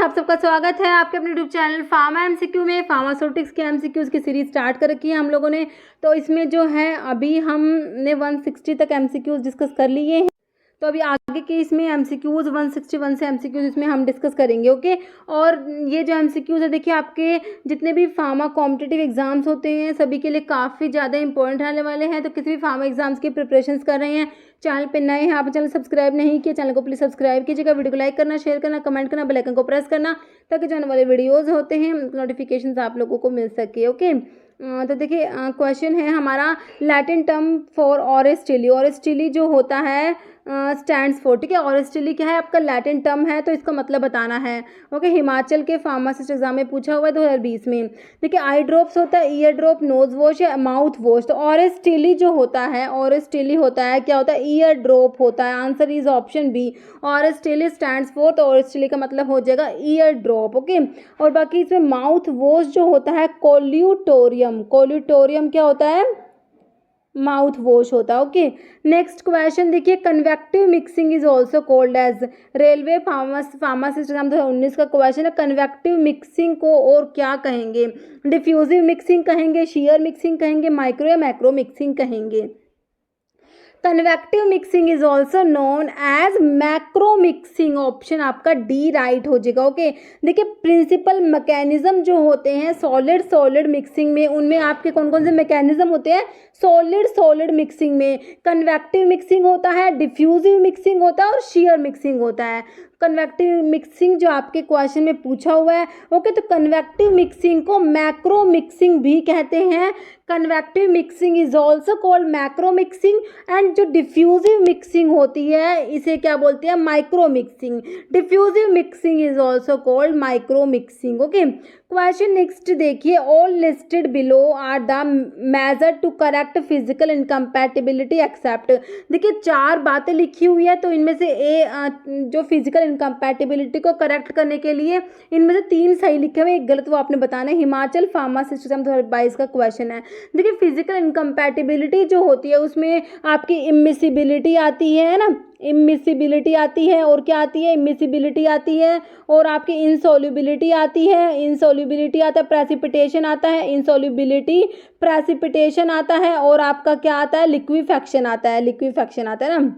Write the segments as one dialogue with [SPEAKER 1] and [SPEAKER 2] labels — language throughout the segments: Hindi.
[SPEAKER 1] आप सबका स्वागत है आपके अपने यूट्यूब चैनल फार्मा एमसीक्यू में। फार्मास्यूटिक्स के एमसीक्यूज़ की सीरीज स्टार्ट कर रखी है हम लोगों ने। तो इसमें जो है अभी हमने 160 तक एमसीक्यूज़ डिस्कस कर लिए हैं। तो अभी आगे के इसमें एमसीक्यूज़ 161 से एमसीक्यूज़ इसमें हम डिस्कस करेंगे, ओके। और ये जो एमसीक्यूज़ है, देखिए आपके जितने भी फार्मा कॉम्पिटिटिव एग्जाम्स होते हैं सभी के लिए काफ़ी ज़्यादा इंपॉर्टेंट रहने वाले हैं। तो किसी भी फार्मा एग्जाम्स की प्रिपरेशंस कर रहे हैं, चैनल पे नए हैं, आप चैनल सब्सक्राइब नहीं किया, चैनल को प्लीज़ सब्सक्राइब कीजिएगा, वीडियो को लाइक करना, शेयर करना, कमेंट करना, बेल आइकन को प्रेस करना, ताकि जो आने वाले वीडियोज़ होते हैं नोटिफिकेशंस आप लोगों को मिल सके, ओके। तो देखिए क्वेश्चन है हमारा, लैटिन टर्म फॉर ऑरेस चिली। ऑरेस चिली जो होता है स्टैंड्स फॉर, ठीक है। ऑरेस चिली क्या है आपका लैटिन टर्म है, तो इसका मतलब बताना है, ओके। हिमाचल के फार्मासिस्ट एग्जाम में पूछा हुआ है 2020 में। देखिए आई ड्रॉप्स होता है, ईयर ड्रॉप, नोज वॉश या माउथ वॉश। तो ऑरेस चिली जो होता है, ऑरेस चिली होता है, क्या होता है, ईयर ड्रॉप होता है। आंसर इज ऑप्शन बी, ऑरेस चिली स्टैंड्स फॉर। तो ऑरेस चिली का मतलब हो जाएगा ईयर ड्रॉप, ओके। और बाकी इसमें माउथ वॉश जो होता है कोल्यूटोरियम। कोल्यूटोरियम क्या होता है, माउथ वॉश होता है, ओके। नेक्स्ट क्वेश्चन देखिए, convective mixing is also called as. Railway pharmacist exam 2019 का क्वेश्चन है, कन्वेक्टिव मिक्सिंग को और क्या कहेंगे। डिफ्यूजिव मिक्सिंग कहेंगे, शेयर मिक्सिंग कहेंगे, माइक्रो या मैक्रो मिक्सिंग कहेंगे। Convective mixing is also known as macro mixing. Option आपका डी राइट हो जाएगा, ओके। देखिए प्रिंसिपल मैकेनिज्म जो होते हैं सॉलिड सॉलिड मिक्सिंग में, उनमें आपके कौन कौन से मैकेनिज्म होते हैं सॉलिड सॉलिड मिक्सिंग में। कन्वेक्टिव मिक्सिंग होता है, डिफ्यूजिव मिक्सिंग होता है और शेयर मिक्सिंग होता है। कन्वेक्टिव मिक्सिंग जो आपके क्वेश्चन में पूछा हुआ है, ओके। तो कन्वेक्टिव मिक्सिंग को मैक्रो मिक्सिंग भी कहते हैं। Convective mixing is also called macro mixing. And जो डिफ्यूजिव मिक्सिंग होती है इसे क्या बोलते हैं, micro mixing. Diffusive mixing is also called micro mixing, okay. Question next देखिए, all listed below are the major to correct physical incompatibility except. देखिए 4 बातें लिखी हुई है, तो इनमें से जो फिजिकल इनकम्पैटिबिलिटी को करेक्ट करने के लिए इनमें से 3 सही लिखे हुए, एक गलत, वो आपने बताना है। हिमाचल फार्मासिस्ट एग्जाम 2022 का क्वेश्चन है। देखिए फिजिकल इनकम्पैटिबिलिटी जो होती है उसमें आपकी इमिसिबिलिटी आती है ना, इमिसिबिलिटी आती है, और क्या आती है, इमिसिबिलिटी आती है, और आपकी इंसॉल्युबिलिटी आती है, इंसॉल्युबिलिटी आता है, प्रेसिपिटेशन आता है, इंसॉल्युबिलिटी प्रेसिपिटेशन आता है, और आपका क्या आता है, लिक्विफेक्शन आता है, लिक्विफेक्शन आता है ना।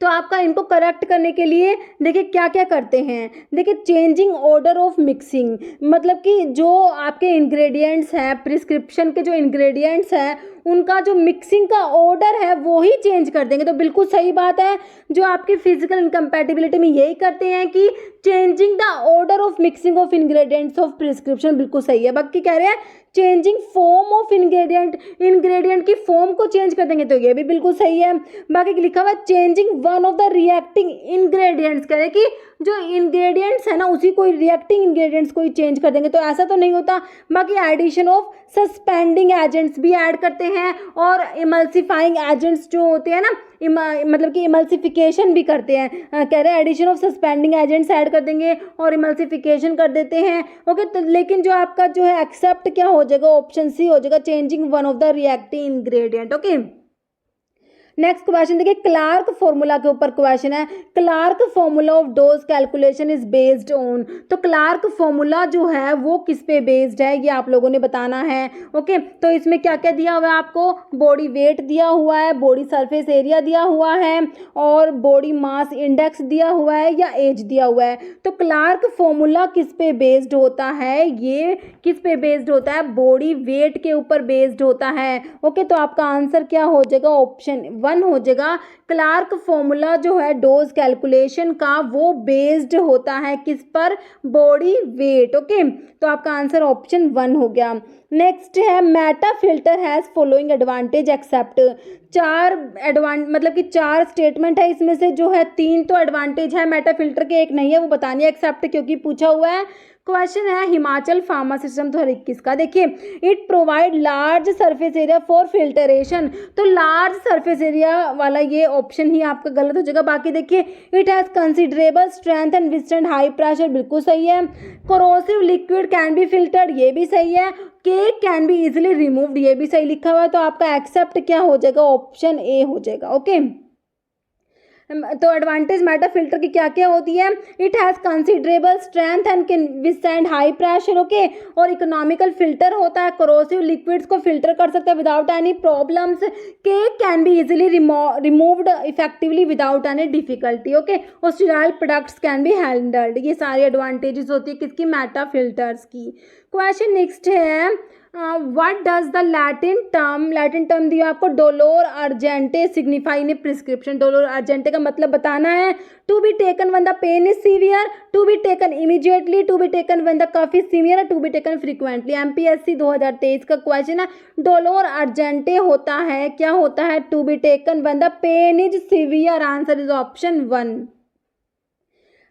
[SPEAKER 1] तो आपका इनको करेक्ट करने के लिए देखिए क्या क्या करते हैं। देखिए चेंजिंग ऑर्डर ऑफ मिक्सिंग, मतलब कि जो आपके इंग्रेडिएंट्स हैं, प्रिस्क्रिप्शन के जो इंग्रेडिएंट्स हैं उनका जो मिक्सिंग का ऑर्डर है वो ही चेंज कर देंगे। तो बिल्कुल सही बात है, जो आपकी फिजिकल इनकम्पैटिबिलिटी में यही करते हैं कि changing the order of mixing of ingredients of prescription, बिल्कुल सही है। बाकी कह रहे हैं changing form of ingredient, ingredient की फॉर्म को चेंज कर देंगे, तो ये भी बिल्कुल सही है। बाकी लिखा हुआ changing one of the reacting ingredients, कह रहे हैं कि जो इंग्रेडिएंट्स है ना उसी को, रिएक्टिंग इंग्रेडिएंट्स को ही चेंज कर देंगे, तो ऐसा तो नहीं होता। बाकी एडिशन ऑफ सस्पेंडिंग एजेंट्स भी ऐड करते हैं, और इमल्सिफाइंग एजेंट्स जो होते हैं ना, मतलब कि इमल्सिफिकेशन भी करते हैं। कह रहे हैं addition of suspending agents add कर देंगे और इमल्सिफिकेशन कर देते हैं, ओके। तो लेकिन जो आपका जो है एक्सेप्ट क्या हो जाएगा, ऑप्शन सी हो जाएगा, changing one of the reacting ingredient, okay. Next question देखिए, क्लार्क फॉर्मूला के ऊपर क्वेश्चन है। Clark formula of dose calculation is based on. तो क्लार्क फॉर्मूला जो है वो किस पे बेस्ड है, ये आप लोगों ने बताना है, ओके। तो इसमें क्या क्या दिया हुआ है आपको, बॉडी वेट दिया हुआ है, बॉडी सरफेस एरिया दिया हुआ है, और बॉडी मास इंडेक्स दिया हुआ है, या एज दिया हुआ है। तो क्लार्क फॉर्मूला किस पे बेस्ड होता है, ये किस पे बेस्ड होता है, बॉडी वेट के ऊपर बेस्ड होता है, ओके। तो आपका आंसर क्या हो जाएगा, ऑप्शन 1 हो जाएगा। क्लार्क फॉर्मूला जो है डोज कैलकुलेशन का वो बेस्ड होता है किस पर, बॉडी वेट, ओके। तो आपका आंसर ऑप्शन 1 हो गया। नेक्स्ट है, meta filter has following advantage except. 4 मतलब कि 4 स्टेटमेंट है, इसमें से जो है 3 तो एडवांटेज है मेटा फिल्टर के, एक नहीं है, वो बतानी है एक्सेप्ट, क्योंकि पूछा हुआ है। क्वेश्चन है हिमाचल फार्मा सिस्टम 2021 का। देखिए it provide large surface area for filtration. तो लार्ज सरफेस एरिया वाला ये ऑप्शन ही आपका गलत हो जाएगा। बाकी देखिए it has considerable strength and withstand high pressure, बिल्कुल सही है। Corrosive liquid can be filtered, ये भी सही है। Cake can be easily removed, ये भी सही लिखा हुआ है। तो आपका एक्सेप्ट क्या हो जाएगा, ऑप्शन ए हो जाएगा, ओके। तो एडवांटेज मेटा फिल्टर की क्या क्या होती है, it has considerable strength and can withstand high pressure, okay, और इकोनॉमिकल फिल्टर होता है, कोरोसिव लिक्विड्स को फिल्टर कर सकता है without any problems, cake can be easily removed effectively without any difficulty, okay, और sterile products can be handled. ये सारी एडवांटेजेस होती है किसकी, मेटा फिल्टर्स की। क्वेश्चन नेक्स्ट है, what does the Latin term दिया आपको, डोलोर अर्जेंटे सिग्निफाई इन प्रिस्क्रिप्शन। डोलोर अर्जेंटे का मतलब बताना है, to be taken when the pain is severe, to be taken immediately, to be taken when the cough is severe, to be taken frequently. MPSC 2023 का क्वेश्चन है, डोलोर अर्जेंटे होता है, क्या होता है, to be taken when the pain is severe. Answer is option 1।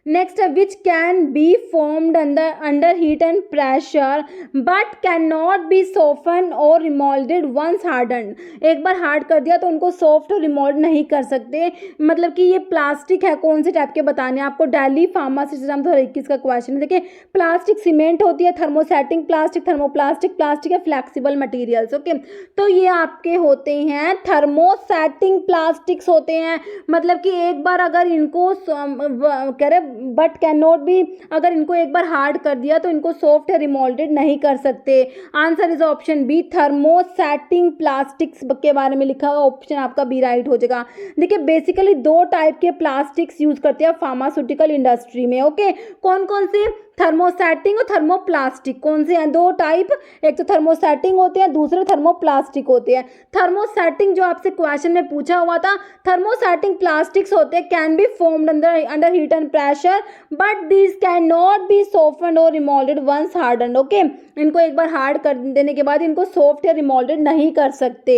[SPEAKER 1] Next, which can be formed under heat and pressure but cannot be softened or remolded once hardened। एक बार हार्ड कर दिया तो उनको सॉफ्ट और रिमोल्ड नहीं कर सकते, मतलब कि ये प्लास्टिक है, कौन से टाइप के बताने हैं आपको, दिल्ली फार्मासिस्ट एग्जाम 2021 का क्वेश्चन है। देखिए, प्लास्टिक सीमेंट होती है, थर्मोसेटिंग प्लास्टिक, थर्मोप्लास्टिक प्लास्टिक है, फ्लेक्सिबल मटेरियल्स, ओके। तो ये आपके होते हैं थर्मोसेटिंग प्लास्टिक्स होते हैं, मतलब कि एक बार अगर इनको कह रहे बट कैन नॉट बी, अगर इनको एक बार हार्ड कर दिया तो इनको सॉफ्ट या रिमोल्डेड नहीं कर सकते। Answer is option B, thermosetting plastics के बारे में लिखा हुआ, ऑप्शन आपका बी राइट हो जाएगा। देखिए, बेसिकली 2 टाइप के प्लास्टिक्स यूज करते हैं फार्मास्यूटिकल इंडस्ट्री में, ओके। कौन कौन से, थर्मोसेटिंग और थर्मोप्लास्टिक, कौन से हैं, 2 टाइप, एक तो थर्मोसेटिंग होते हैं, दूसरे थर्मोप्लास्टिक होते हैं। थर्मोसेटिंग जो आपसे क्वेश्चन में पूछा हुआ था, थर्मोसेटिंग प्लास्टिक्स होते हैं, can be formed under heat and pressure but this can not be softened और रिमोल्डेड वंस हार्डन्ड, ओके। इनको एक बार हार्ड कर देने के बाद इनको सॉफ्ट या रिमोल्डेड नहीं कर सकते।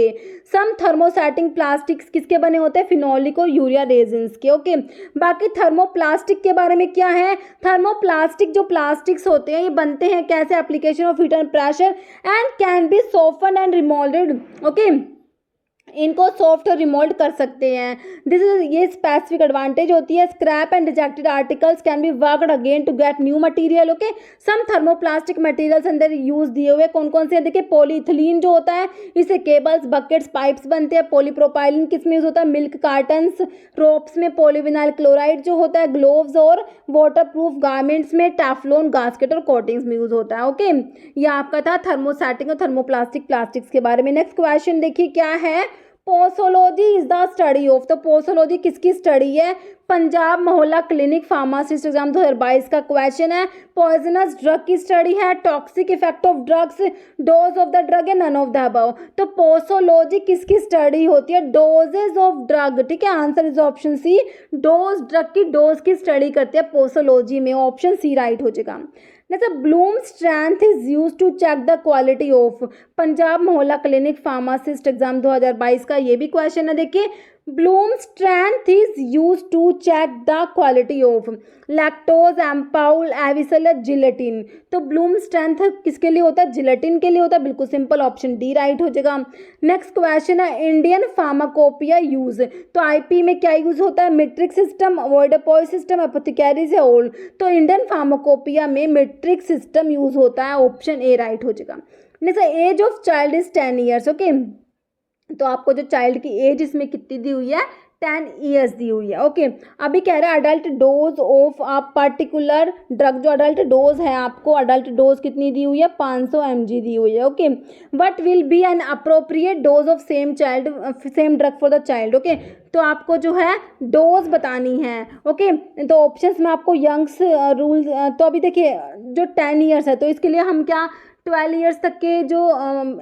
[SPEAKER 1] सम थर्मोसेटिंग प्लास्टिक्स किसके बने होते हैं, फिनोलिक और यूरिया रेजिन्स के, ओके। बाकी थर्मोप्लास्टिक के बारे में क्या है, थर्मोप्लास्टिक जो प्लास्टिक्स होते हैं ये बनते हैं कैसे, application of heat and pressure and can be softened and remoulded, okay. इनको सॉफ्ट और रिमोल्ड कर सकते हैं। दिस इज, ये स्पेसिफिक एडवांटेज होती है। Scrap and rejected articles can be worked again to get new material, okay. Some thermoplastic materials अंदर यूज दिए हुए कौन कौन से हैं, देखिए, पॉलीइथिलीन जो होता है इससे केबल्स, बकेट्स, पाइप्स बनते हैं। पॉलीप्रोपाइलिन किस में यूज होता है, मिल्क कार्टन्स, रोप्स में। पॉलीविनाइल क्लोराइड जो होता है ग्लोव्स और वाटरप्रूफ गारमेंट्स में। टैफ्लॉन गास्केट और कोटिंग्स में यूज होता है, ओके। ये आपका था थर्मोसेटिंग और थर्मोप्लास्टिक प्लास्टिक्स के बारे में। नेक्स्ट क्वेश्चन देखिए क्या है, posology is the study of, तो पोसोलॉजी किसकी स्टडी है, Punjab Mohalla clinic pharmacist exam 2022 का क्वेश्चन है। पॉइजनस ड्रग की स्टडी है, toxic effect of drugs, dose of the drug है, नन ऑफ द अबव। तो पोसोलॉजी किसकी स्टडी होती है, डोजेज ऑफ ड्रग, ठीक है। Answer is option C, dose, drug की डोज की स्टडी करते हैं पोसोलॉजी में, ऑप्शन सी राइट हो जाएगा। जैसे bloom strength is use to check the quality of, Punjab Mohalla clinic pharmacist exam 2022 का ये भी क्वेश्चन है। देखिए, bloom strength is use to check the quality of lactose, ampoule, Avicel, gelatin. तो ब्लूम स्ट्रेंथ किसके लिए होता है, जिलेटिन के लिए होता है, बिल्कुल सिंपल, ऑप्शन डी राइट हो जाएगा। नेक्स्ट क्वेश्चन है, इंडियन फार्माकोपिया यूज, तो आईपी में क्या यूज होता है, metric system, avoirdupois system, apothecaries या ओल्ड। तो इंडियन फार्माकोपिया में मीट्रिक सिस्टम यूज होता है, ऑप्शन ए राइट हो जाएगा। जैसे age of child is 10 years, okay. तो आपको जो चाइल्ड की एज इसमें कितनी दी हुई है, 10 ईयर्स दी हुई है, ओके। अभी कह रहा है adult dose of a particular drug, जो अडल्ट डोज है आपको अडल्ट डोज कितनी दी हुई है, 500 mg दी हुई है, okay. What will be an appropriate dose of same drug for the child, okay. तो आपको जो है डोज बतानी है, ओके। तो ऑप्शंस में आपको यंग्स रूल, तो अभी देखिए जो 10 ईयर्स है तो इसके लिए हम क्या 12 ईयर्स तक के जो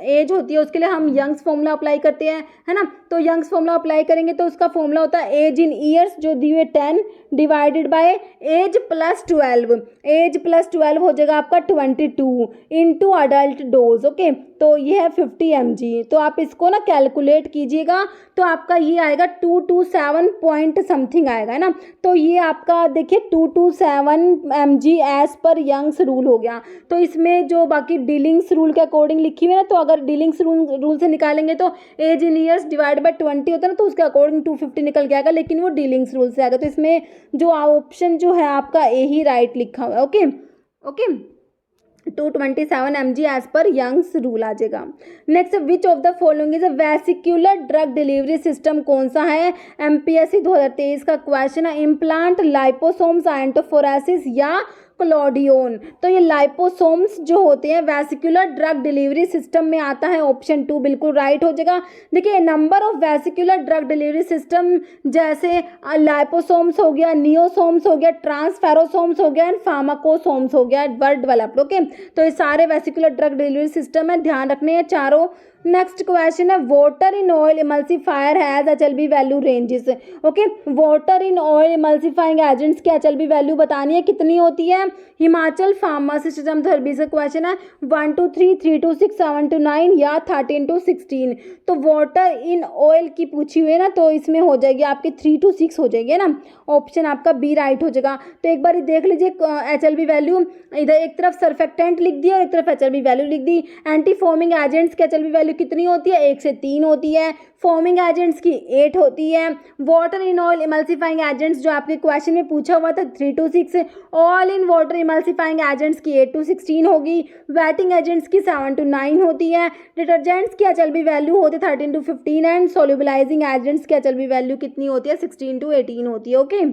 [SPEAKER 1] एज होती है उसके लिए हम यंग्स फॉर्मूला अप्लाई करते हैं, है ना। तो यंग्स फॉर्मूला अप्लाई करेंगे तो उसका फॉर्मूला होता है एज इन ईयर्स जो दी हुई 10 divided by age plus 12, age plus 12 हो जाएगा आपका 22 इंटू अडल्ट डोज, ओके। तो ये है 50 mg। तो आप इसको ना कैलकुलेट कीजिएगा तो आपका ये आएगा 227 पॉइंट समथिंग आएगा, है ना। तो ये आपका देखिए 227 mg एज पर यंग्स रूल हो गया। तो इसमें जो बाकी डीलिंग्स रूल के अकॉर्डिंग लिखी हुई है ना, तो अगर डीलिंग्स रूल से निकालेंगे तो age in years divide by 20 होता है ना, तो उसके अकॉर्डिंग 250 निकल के आएगा, लेकिन वो डीलिंग्स रूल से आएगा। तो इसमें जो ऑप्शन जो है आपका ए ही राइट लिखा हुआ है, ओके ओके। 227 mg एज पर यंग्स रूल आ जाएगा। Next, which of the following is a vesicular drug delivery system, कौन सा है? एमपीएससी 2023 का क्वेश्चन है। इम्प्लांट, लाइपोसोम्स, आइंटोफोरेसिस या क्लोडियोन। तो ये लाइपोसोम्स जो होते हैं वेसिकुलर ड्रग डिलीवरी सिस्टम में आता है, ऑप्शन 2 बिल्कुल राइट हो जाएगा। देखिए, number of vesicular drug delivery system जैसे लाइपोसोम्स हो गया, नियोसोम्स हो गया, ट्रांसफेरोसोम्स हो गया एंड फार्माकोसोम्स हो गया, वर्ड डेवलप्ड। ओके, तो ये सारे वेसिकुलर ड्रग डिलीवरी सिस्टम है, ध्यान रखने हैं चारों। नेक्स्ट क्वेश्चन है, water in oil emulsifier has HLB value ranges. Okay, water in oil emulsifying agents की एचएलबी वैल्यू बतानी है, कितनी होती है? हिमाचल फार्मासिस्ट का क्वेश्चन है 1 to 3, 3 to 6, 7 to 9 या 13 to 16। तो वाटर इन ऑयल की पूछी हुई है ना, तो इसमें हो जाएगी आपकी 3 to 6 हो जाएगी ना, ऑप्शन आपका बी राइट हो जाएगा। तो एक बार देख लीजिए एचएलबी वैल्यू, इधर एक तरफ सर्फेक्टेंट लिख दी और एक तरफ एचएलबी वैल्यू लिख दी। एंटी फॉर्मिंग एजेंट्स की एचएलबी वैल्यू कितनी होती है? 1 से 3 होती है। फॉर्मिंग एजेंट्स की 8 होती है। Water in oil emulsifying agents जो आपके क्वेश्चन में पूछा हुआ था 3 to 6। All in water emulsifying agents की 8 to 16 होगी। वेटिंग एजेंट्स की 7 to 9 होती है। डिटर्जेंट्स की एचएलबी वैल्यू होती है 13 to 15 एंड सोल्यूबलाइजिंग एजेंट्स की एचएलबी वैल्यू कितनी होती है? 16 to 18 होती है। ओके,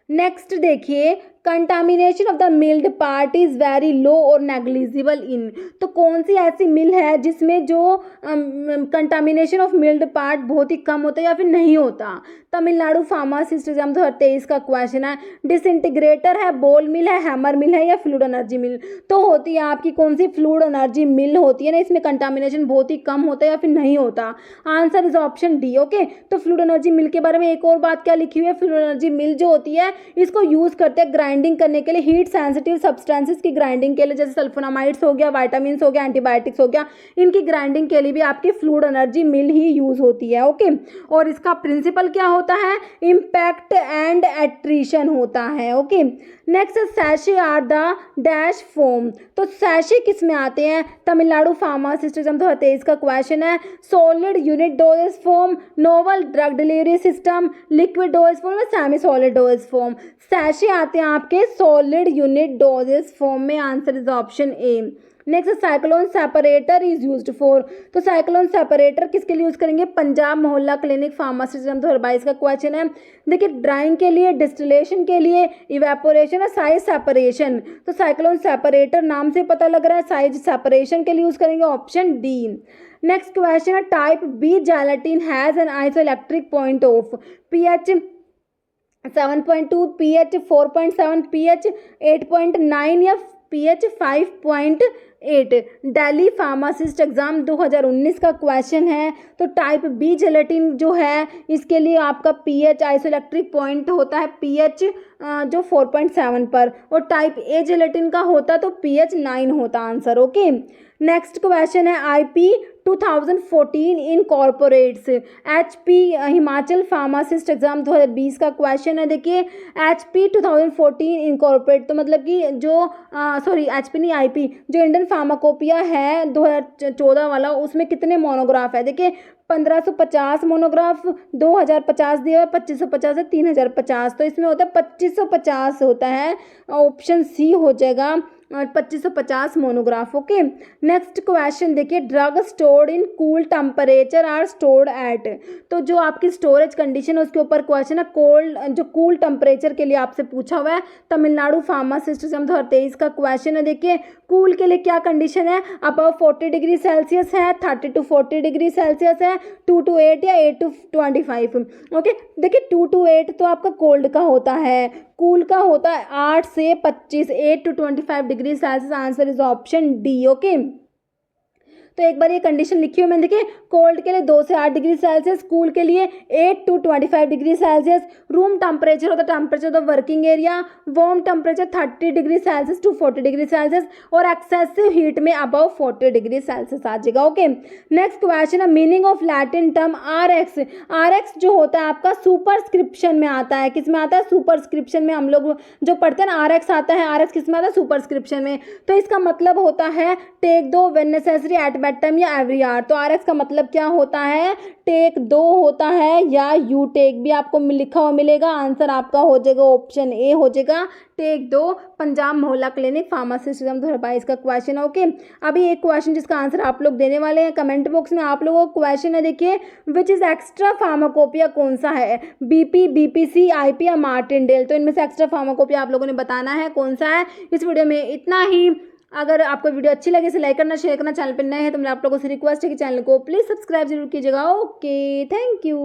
[SPEAKER 1] नेक्स्ट देखिए, contamination of the milled part is very low और नेग्लिजिबल इन। तो कौन सी ऐसी मिल है जिसमें जो कंटामिनेशन ऑफ मिल्ड पार्ट बहुत ही कम होता है या फिर नहीं होता? तमिलनाडु फार्मासिस्ट एग्जाम 2023 का क्वेश्चन है। डिसइंटीग्रेटर है, बोल मिल है, हैमर मिल है या फ्लूइड एनर्जी मिल? तो होती है आपकी कौन सी? फ्लूइड एनर्जी मिल होती है ना, इसमें कंटामिनेशन बहुत ही कम होता है या फिर नहीं होता? Answer is option D. Okay, तो फ्लूइड एनर्जी मिल के बारे में एक और बात क्या लिखी हुई है? फ्लूइड एनर्जी मिल जो होती है इसको यूज करते हैं ग्राइंडिंग करने के लिए, हीट सेंसिटिव सब्सटेंसेस की ग्राइंडिंग के लिए, जैसे सल्फोनामाइड्स हो गया, विटामिन हो गया, एंटीबायोटिक्स हो गया, इनकी ग्राइंडिंग के लिए भी आपकी फ्लूइड एनर्जी मिल ही यूज होती है। ओके, और इसका प्रिंसिपल क्या होता है? इम्पैक्ट एंड एट्रीशन होता है। Okay, next, sachet are the dash form. तो सैशे किस में आते हैं? तमिलनाडु फार्मासिस्ट एग्जाम 2023 का क्वेश्चन है। Solid unit dosage form, novel drug delivery system, liquid dosage form या semi solid dosage form? Sachet आते हैं आपके सॉलिड यूनिट डोजेज फॉर्म में, answer is option A. Next, cyclone separator is used for. तो साइक्लोन सेपरेटर किसके लिए यूज करेंगे? पंजाब मोहल्ला क्लिनिक फार्मासिस्ट 2022 का क्वेश्चन है। देखिए, ड्राइंग के लिए, डिस्टिलेशन के लिए, इवेपोरेशन और साइज सेपरेशन। तो साइक्लोन सेपरेटर नाम से पता लग रहा है साइज सेपरेशन के लिए यूज करेंगे, ऑप्शन डी। नेक्स्ट क्वेश्चन है, type B gelatin has an isoelectric point of pH 7.2, pH 4.7, pH 8.9 या पीएच 5.8। दिल्ली फार्मासिस्ट एग्जाम 2019 का क्वेश्चन है। तो टाइप बी जेलेटिन जो है इसके लिए आपका पीएच आइसोइलेक्ट्रिक पॉइंट होता है पीएच जो 4.7 पर, और टाइप ए जेलेटिन का होता तो पीएच 9 होता आंसर। ओके, नेक्स्ट क्वेश्चन है, IP 2014 incorporates. HP Himachal pharmacist exam 2020 का क्वेश्चन है। देखिए, एचपी 2014 इनकॉर्पोरेट तो मतलब कि जो सॉरी एचपी नहीं, आईपी जो इंडियन फार्माकोपिया है 2014 वाला, उसमें कितने मोनोग्राफ है? देखिए, 1550 मोनोग्राफ, 2050 दिया है, 2550 है, 3050। तो इसमें होता है 2550 होता है, ऑप्शन सी हो जाएगा 2550 मोनोग्राफ। ओके, नेक्स्ट क्वेश्चन देखिए, drug stored in cool temperature are stored at. तो जो आपकी स्टोरेज कंडीशन है उसके ऊपर क्वेश्चन है। कोल्ड जो कूल टेम्परेचर के लिए आपसे पूछा हुआ है, तमिलनाडु फार्मासिस्ट एग्जाम 2023 का क्वेश्चन है। देखिए, कूल के लिए क्या कंडीशन है? अबव 40 डिग्री सेल्सियस है, 30 to 40 डिग्री सेल्सियस है, 2 to 8 या 8 to 25। ओके, देखिए 2 to 8 तो आपका कोल्ड का होता है, कूल का होता है 8 से 25, 8 to 25 degree Celsius. Answer is option D. Okay, तो एक बार ये कंडीशन लिखी हुई मैंने, देखिए कोल्ड के लिए 2 से 8 डिग्री सेल्सियस, कूल के लिए 8 to 25 degree Celsius. Room temperature होता है temperature of the working area, warm temperature 30 degree Celsius to 40 degree Celsius, और एक्सेसिव हीट में अबव 40 डिग्री सेल्सियस आ जाएगा। ओके, नेक्स्ट क्वेश्चन है, meaning of Latin term Rx. Rx जो होता है आपका सुपरस्क्रिप्शन में आता है, किस में आता है? सुपरस्क्रिप्शन में। हम लोग जो पढ़ते हैं ना आरएक्स आता है, आरएक्स किस में आता है? सुपरस्क्रिप्शन में। तो इसका मतलब होता है टेक दो when necessary at bed time या एवरी आवर। तो RX का मतलब क्या होता है, टेक 2 होता है या यू टेक भी आपको लिखा हुआ मिलेगा। आंसर आपका हो जाएगा ऑप्शन ए हो जाएगा take 2, Punjab Mohalla clinic pharmacist exam 2022 का क्वेश्चन। ओके, अभी एक क्वेश्चन जिसका आंसर आप लोग देने वाले हैं कमेंट बॉक्स में। आप लोगों को क्वेश्चन है, देखिए, विच इज एक्स्ट्रा फार्माकोपिया कौन सा है, BP, BPC, IP या मार्टिनडेल। तो इनमें से एक्स्ट्रा फार्माकोपिया आप लोगों ने बताना है कौन सा है। इस वीडियो में इतना ही। अगर आपको वीडियो अच्छी लगे इसे लाइक करना, शेयर करना, चैनल पर नए हैं तो मैं आप लोगों से रिक्वेस्ट है कि चैनल को प्लीज़ सब्सक्राइब जरूर कीजिएगा। Okay, thank you.